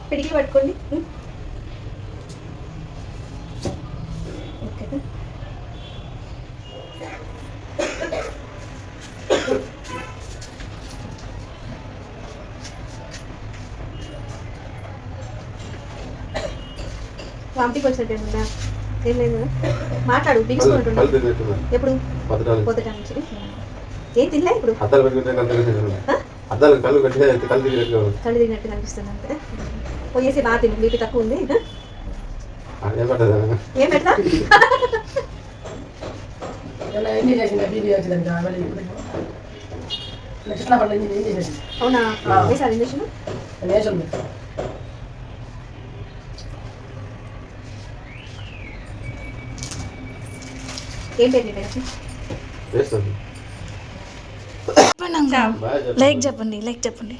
పిడికి పట్టుకోండి. ఓకే వామిటికి వచ్చినట్టు ఏమన్నా ఏం లేదు కదా, మాట్లాడు బిగుసుకుంటున్నా. ఎప్పుడు పొద్దుట నుంచి ఏం తినలే ఇప్పుడు, కళ్ళు తిరిగినట్టు కనిపిస్తుంది అంతే. పోయేసి బాగా తిను, బీపీ తక్కువ ఉంది. ఏం పెడతా అవునా, వేసారు ఇంజక్షన్. ఏం పేరు మీ పేరు? లైక్ చెప్పండి.